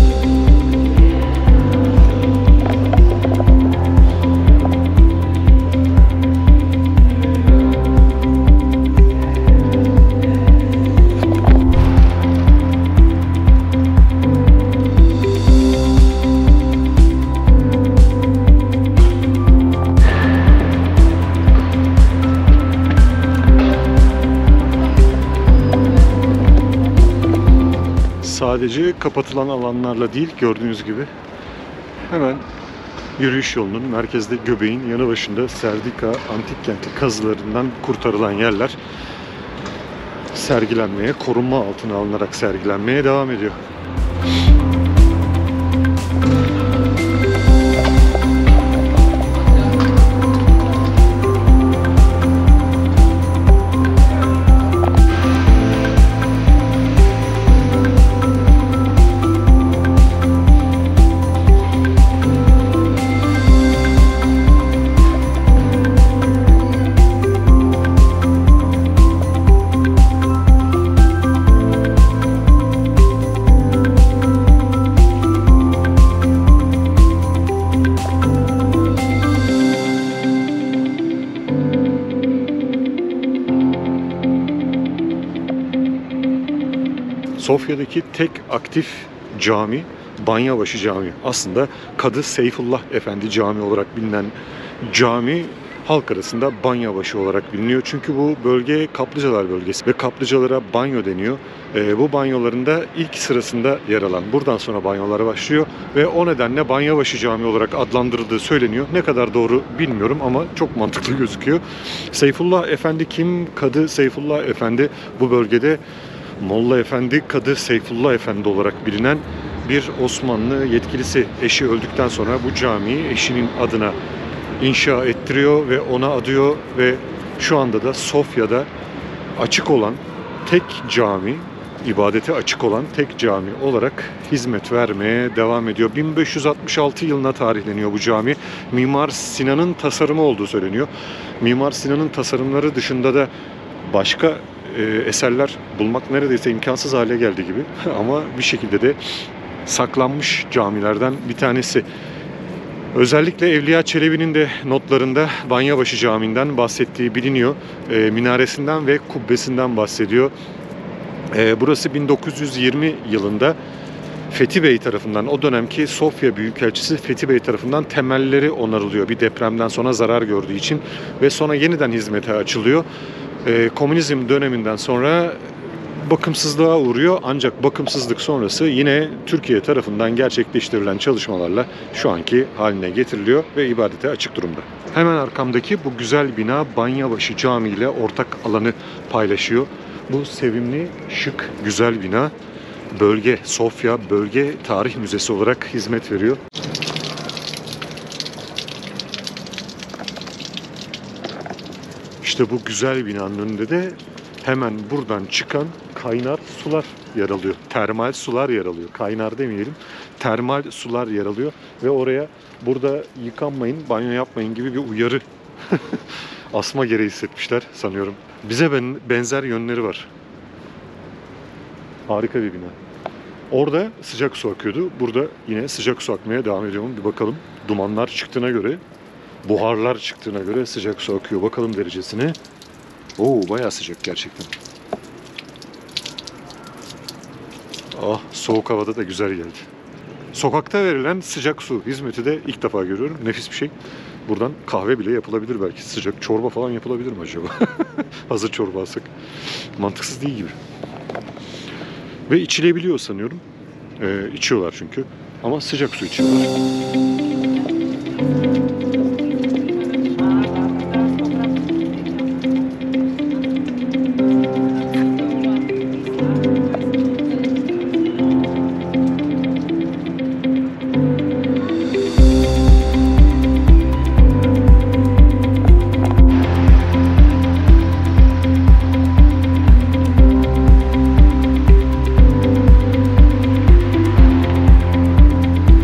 [SPEAKER 1] Sadece kapatılan alanlarla değil, gördüğünüz gibi hemen yürüyüş yolunun merkezde göbeğin yanı başında Serdika antik kenti kazılarından kurtarılan yerler sergilenmeye, korunma altına alınarak sergilenmeye devam ediyor. Sofya'daki tek aktif cami Banyabaşı Camii. Aslında Kadı Seyfullah Efendi Camii olarak bilinen Cami halk arasında Banyabaşı olarak biliniyor. Çünkü bu bölge kaplıcalar bölgesi ve kaplıcalara banyo deniyor. Bu banyolarında ilk sırasında yer alan, buradan sonra banyolara başlıyor ve o nedenle Banyabaşı Camii olarak adlandırıldığı söyleniyor. Ne kadar doğru bilmiyorum ama çok mantıklı gözüküyor. Seyfullah Efendi kim? Kadı Seyfullah Efendi bu bölgede Molla Efendi, Kadı Seyfullah Efendi olarak bilinen bir Osmanlı yetkilisi. Eşi öldükten sonra bu camiyi eşinin adına inşa ettiriyor ve ona adıyor ve şu anda da Sofya'da açık olan tek cami, ibadete açık olan tek cami olarak hizmet vermeye devam ediyor. 1566 yılına tarihleniyor bu cami. Mimar Sinan'ın tasarımı olduğu söyleniyor. Mimar Sinan'ın tasarımları dışında da başka eserler bulmak neredeyse imkansız hale geldi gibi. Ama bir şekilde de saklanmış camilerden bir tanesi. Özellikle Evliya Çelebi'nin de notlarında Banyabaşı Camii'nden bahsettiği biliniyor. Minaresinden ve kubbesinden bahsediyor. Burası 1920 yılında Fethi Bey tarafından, o dönemki Sofya Büyükelçisi Fethi Bey tarafından temelleri onarılıyor. Bir depremden sonra zarar gördüğü için ve sonra yeniden hizmete açılıyor. Komünizm döneminden sonra bakımsızlığa uğruyor ancak bakımsızlık sonrası yine Türkiye tarafından gerçekleştirilen çalışmalarla şu anki haline getiriliyor ve ibadete açık durumda. Hemen arkamdaki bu güzel bina Banyabaşı Camii ile ortak alanı paylaşıyor. Bu sevimli, şık, güzel bina bölge, Sofya Bölge Tarih Müzesi olarak hizmet veriyor. İşte bu güzel binanın önünde de hemen buradan çıkan kaynar sular yer alıyor. Termal sular yer alıyor. Kaynar demeyelim. Termal sular yer alıyor. Ve oraya burada yıkanmayın, banyo yapmayın gibi bir uyarı asma gereği hissetmişler sanıyorum. Bize benzer yönleri var. Harika bir bina. Orada sıcak su akıyordu. Burada yine sıcak su akmaya devam ediyor mu? Bir bakalım. Dumanlar çıktığına göre, buharlar çıktığına göre sıcak su akıyor. Bakalım derecesine. Oo, bayağı sıcak gerçekten. Ah, soğuk havada da güzel geldi. Sokakta verilen sıcak su hizmeti de ilk defa görüyorum. Nefis bir şey. Buradan kahve bile yapılabilir belki. Sıcak çorba falan yapılabilir mi acaba? Hazır çorba alsak. Mantıksız değil gibi. Ve içilebiliyor sanıyorum. İçiyorlar çünkü. Ama sıcak su içiyorlar.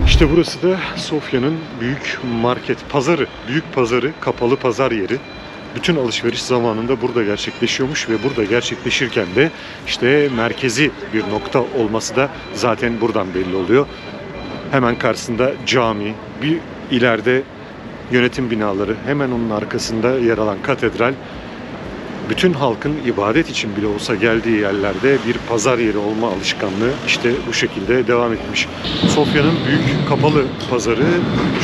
[SPEAKER 1] İşte burası da Sofya'nın büyük market, pazarı, büyük pazarı, kapalı pazar yeri. Bütün alışveriş zamanında burada gerçekleşiyormuş ve burada gerçekleşirken de işte merkezi bir nokta olması da zaten buradan belli oluyor. Hemen karşısında cami, bir ileride yönetim binaları, hemen onun arkasında yer alan katedral. Bütün halkın ibadet için bile olsa geldiği yerlerde bir pazar yeri olma alışkanlığı işte bu şekilde devam etmiş. Sofya'nın büyük kapalı pazarı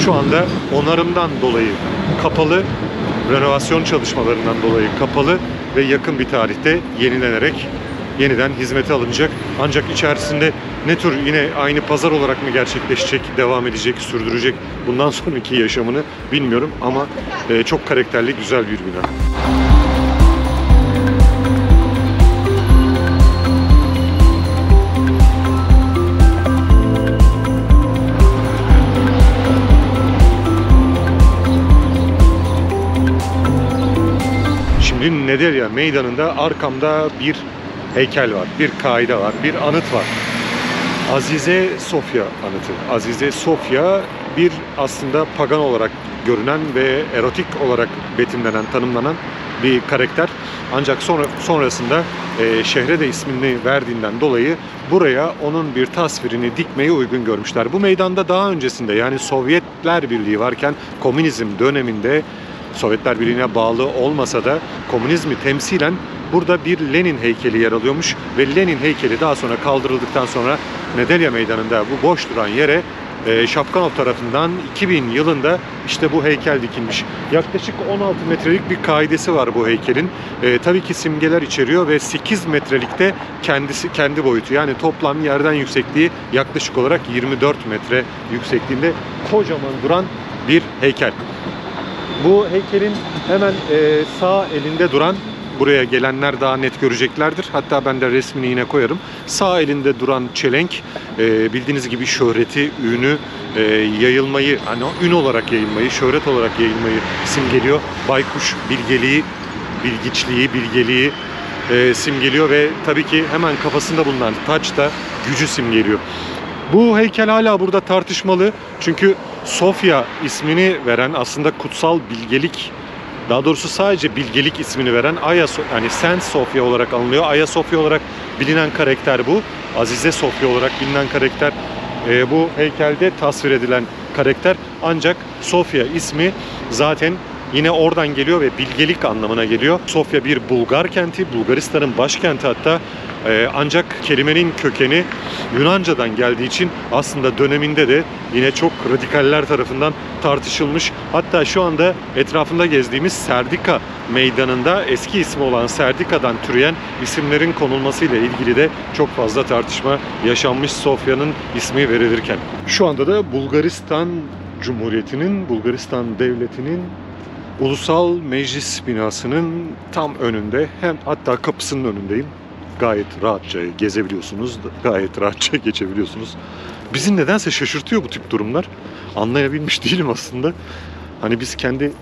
[SPEAKER 1] şu anda onarımdan dolayı kapalı, renovasyon çalışmalarından dolayı kapalı ve yakın bir tarihte yenilenerek yeniden hizmete alınacak. Ancak içerisinde ne tür yine aynı pazar olarak mı gerçekleşecek, devam edecek, sürdürecek bundan sonraki yaşamını bilmiyorum ama çok karakterli, güzel bir bina. Şimdi Nedelya Meydanı'nda arkamda bir heykel var, bir kaide var, bir anıt var. Azize Sofya anıtı. Azize Sofya bir aslında pagan olarak görünen ve erotik olarak betimlenen, tanımlanan bir karakter. Ancak sonrasında şehre de ismini verdiğinden dolayı buraya onun bir tasvirini dikmeyi uygun görmüşler. Bu meydanda daha öncesinde yani Sovyetler Birliği varken komünizm döneminde Sovyetler Birliği'ne bağlı olmasa da komünizmi temsilen burada bir Lenin heykeli yer alıyormuş ve Lenin heykeli daha sonra kaldırıldıktan sonra Nedelya Meydanı'nda bu boş duran yere Şapkanov tarafından 2000 yılında işte bu heykel dikilmiş. Yaklaşık 16 metrelik bir kaidesi var bu heykelin. Tabii ki simgeler içeriyor ve 8 metrelikte kendi boyutu. Yani toplam yerden yüksekliği yaklaşık olarak 24 metre yüksekliğinde kocaman duran bir heykel. Bu heykelin hemen sağ elinde duran, buraya gelenler daha net göreceklerdir. Hatta ben de resmini yine koyarım. Sağ elinde duran çelenk bildiğiniz gibi şöhreti, ünü, yayılmayı, hani ün olarak yayılmayı, şöhret olarak yayılmayı simgeliyor. Baykuş bilgeliği, bilgeliği simgeliyor ve tabii ki hemen kafasında bulunan taç da gücü simgeliyor. Bu heykel hala burada tartışmalı. Çünkü Sofya ismini veren, aslında kutsal bilgelik, daha doğrusu sadece bilgelik ismini veren yani Saint Sofya olarak anılıyor. Ayasofya olarak bilinen karakter bu. Azize Sofya olarak bilinen karakter bu heykelde tasvir edilen karakter. Ancak Sofya ismi zaten yine oradan geliyor ve bilgelik anlamına geliyor. Sofya bir Bulgar kenti, Bulgaristan'ın başkenti hatta. Ancak kelimenin kökeni Yunanca'dan geldiği için aslında döneminde de yine çok radikaller tarafından tartışılmış. Hatta şu anda etrafında gezdiğimiz Serdika Meydanı'nda eski ismi olan Serdika'dan türeyen isimlerin konulmasıyla ilgili de çok fazla tartışma yaşanmış Sofya'nın ismi verilirken. Şu anda da Bulgaristan Cumhuriyeti'nin, Bulgaristan Devleti'nin Ulusal Meclis binasının tam önünde, hatta kapısının önündeyim. Gayet rahatça gezebiliyorsunuz, gayet rahatça geçebiliyorsunuz. Bizi nedense şaşırtıyor bu tip durumlar. Anlayabilmiş değilim aslında. Hani biz kendi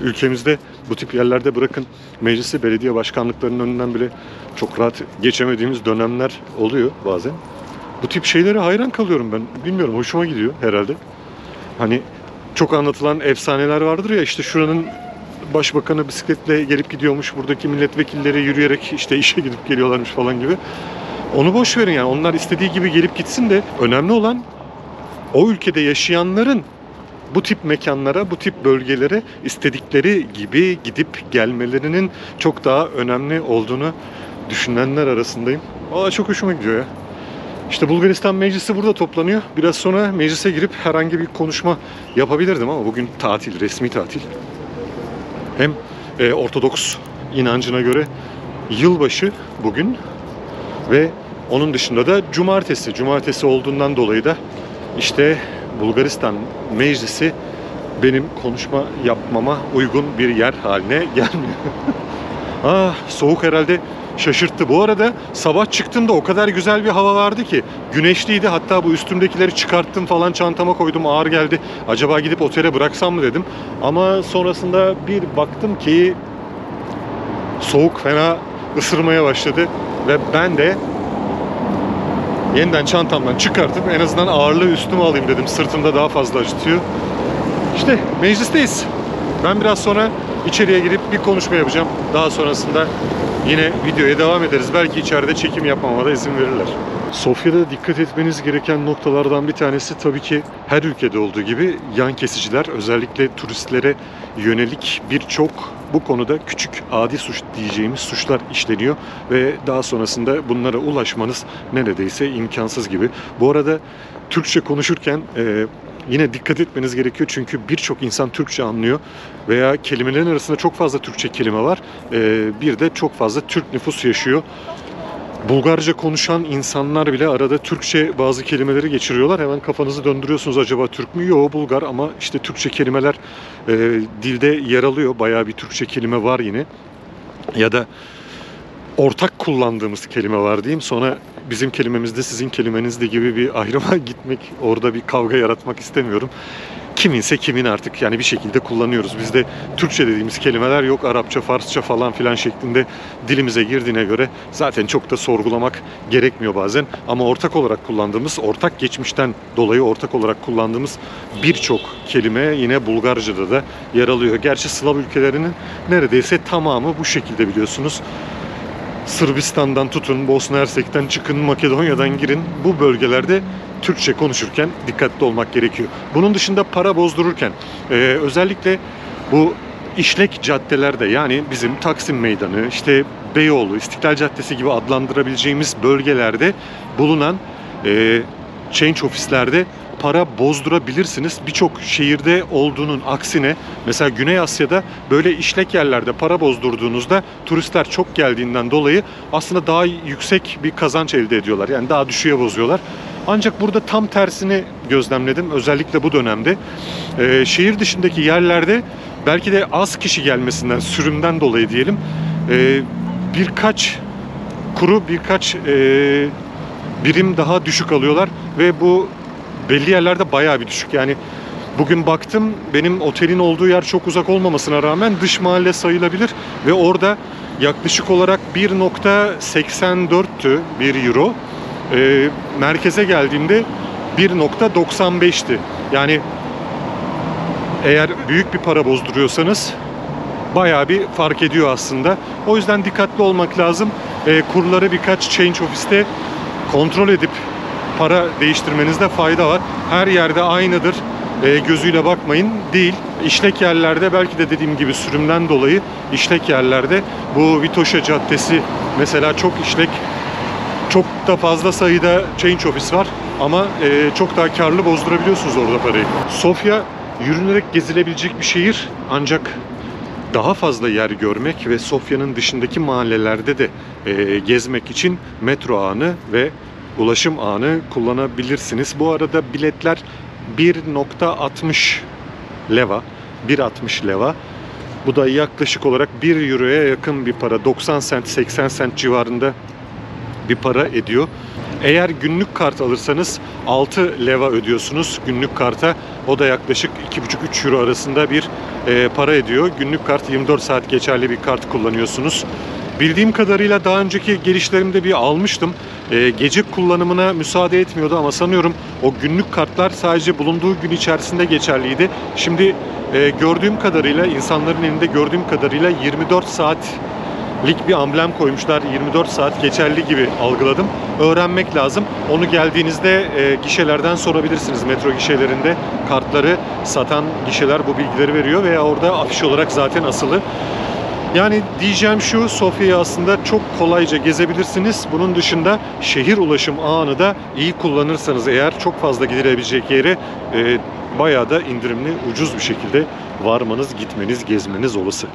[SPEAKER 1] ülkemizde bu tip yerlerde bırakın meclisi, belediye başkanlıklarının önünden bile çok rahat geçemediğimiz dönemler oluyor bazen. Bu tip şeylere hayran kalıyorum ben. Bilmiyorum, hoşuma gidiyor herhalde. Hani çok anlatılan efsaneler vardır ya, işte şuranın başbakanı bisikletle gelip gidiyormuş, buradaki milletvekilleri yürüyerek işte işe gidip geliyorlarmış falan gibi. Onu boş verin yani, onlar istediği gibi gelip gitsin de önemli olan o ülkede yaşayanların bu tip mekanlara, bu tip bölgelere istedikleri gibi gidip gelmelerinin çok daha önemli olduğunu düşünenler arasındayım. Valla çok hoşuma gidiyor ya. İşte Bulgaristan Meclisi burada toplanıyor. Biraz sonra meclise girip herhangi bir konuşma yapabilirdim ama bugün tatil, resmi tatil. Hem Ortodoks inancına göre yılbaşı bugün ve onun dışında da cumartesi. Cumartesi olduğundan dolayı da işte Bulgaristan Meclisi benim konuşma yapmama uygun bir yer haline gelmiyor. Soğuk herhalde şaşırttı. Bu arada sabah çıktığımda o kadar güzel bir hava vardı ki, güneşliydi. Hatta bu üstümdekileri çıkarttım falan, çantama koydum, ağır geldi. Acaba gidip otele bıraksam mı dedim. Ama sonrasında bir baktım ki soğuk fena ısırmaya başladı ve ben de yeniden çantamdan çıkartıp en azından ağırlığı üstüme alayım dedim. Sırtımda daha fazla acıtıyor. İşte meclisteyiz. Ben biraz sonra içeriye girip bir konuşma yapacağım. Daha sonrasında yine videoya devam ederiz. Belki içeride çekim yapmama da izin verirler. Sofya'da dikkat etmeniz gereken noktalardan bir tanesi tabii ki her ülkede olduğu gibi yan kesiciler. Özellikle turistlere yönelik birçok bu konuda küçük adi suç diyeceğimiz suçlar işleniyor ve daha sonrasında bunlara ulaşmanız neredeyse imkansız gibi. Bu arada Türkçe konuşurken yine dikkat etmeniz gerekiyor çünkü birçok insan Türkçe anlıyor veya kelimelerin arasında çok fazla Türkçe kelime var. Bir de çok fazla Türk nüfus yaşıyor. Bulgarca konuşan insanlar bile arada Türkçe bazı kelimeleri geçiriyorlar. Hemen kafanızı döndürüyorsunuz, acaba Türk mü? Yok, Bulgar, ama işte Türkçe kelimeler dilde yer alıyor. Bayağı bir Türkçe kelime var yine. Ya da ortak kullandığımız kelime var diyeyim. Sonra bizim kelimemizde sizin kelimenizde gibi bir ayrıma gitmek, orada bir kavga yaratmak istemiyorum. Kiminse kimin artık, yani bir şekilde kullanıyoruz. Bizde Türkçe dediğimiz kelimeler yok. Arapça, Farsça falan filan şeklinde dilimize girdiğine göre zaten çok da sorgulamak gerekmiyor bazen. Ama ortak olarak kullandığımız, ortak geçmişten dolayı ortak olarak kullandığımız birçok kelime yine Bulgarca'da da yer alıyor. Gerçi Slav ülkelerinin neredeyse tamamı bu şekilde, biliyorsunuz. Sırbistan'dan tutun, Bosna Hersek'ten çıkın, Makedonya'dan girin. Bu bölgelerde Türkçe konuşurken dikkatli olmak gerekiyor. Bunun dışında para bozdururken özellikle bu işlek caddelerde, yani bizim Taksim Meydanı, işte Beyoğlu, İstiklal Caddesi gibi adlandırabileceğimiz bölgelerde bulunan change ofislerde para bozdurabilirsiniz. Birçok şehirde olduğunun aksine mesela Güney Asya'da böyle işlek yerlerde para bozdurduğunuzda turistler çok geldiğinden dolayı aslında daha yüksek bir kazanç elde ediyorlar. Yani daha düşüğe bozuyorlar. Ancak burada tam tersini gözlemledim. Özellikle bu dönemde. Şehir dışındaki yerlerde belki de az kişi gelmesinden, sürümden dolayı diyelim, birkaç birim daha düşük alıyorlar ve bu belli yerlerde bayağı bir düşük. Yani bugün baktım, benim otelin olduğu yer çok uzak olmamasına rağmen dış mahalle sayılabilir ve orada yaklaşık olarak 1.84'tü 1 euro. Merkeze geldiğimde 1.95'ti. Yani eğer büyük bir para bozduruyorsanız bayağı bir fark ediyor aslında. O yüzden dikkatli olmak lazım. Kurları birkaç change ofiste kontrol edip para değiştirmenizde fayda var. Her yerde aynıdır gözüyle bakmayın. Değil. İşlek yerlerde belki de dediğim gibi sürümden dolayı işlek yerlerde bu Vitoša Caddesi mesela çok işlek, çok da fazla sayıda change ofis var ama çok daha karlı bozdurabiliyorsunuz orada parayı. Sofya yürünerek gezilebilecek bir şehir, ancak daha fazla yer görmek ve Sofya'nın dışındaki mahallelerde de gezmek için metro ağını ve ulaşım ağını kullanabilirsiniz. Bu arada biletler 1.60 leva, 1.60 leva. Bu da yaklaşık olarak 1 euroya yakın bir para. 90 sent, 80 sent civarında bir para ediyor. Eğer günlük kart alırsanız 6 leva ödüyorsunuz günlük karta. O da yaklaşık 2,5-3 euro arasında bir para ediyor. Günlük kart 24 saat geçerli bir kart kullanıyorsunuz. Bildiğim kadarıyla daha önceki gelişlerimde bir almıştım. Gece kullanımına müsaade etmiyordu ama sanıyorum o günlük kartlar sadece bulunduğu gün içerisinde geçerliydi. Şimdi gördüğüm kadarıyla, insanların elinde gördüğüm kadarıyla 24 saatlik bir amblem koymuşlar. 24 saat geçerli gibi algıladım. Öğrenmek lazım. Onu geldiğinizde gişelerden sorabilirsiniz. Metro gişelerinde kartları satan gişeler bu bilgileri veriyor veya orada afiş olarak zaten asılı. Yani diyeceğim şu, Sofya'yı aslında çok kolayca gezebilirsiniz. Bunun dışında şehir ulaşım ağını da iyi kullanırsanız eğer çok fazla gidilebilecek yere bayağı da indirimli, ucuz bir şekilde varmanız, gitmeniz, gezmeniz olası.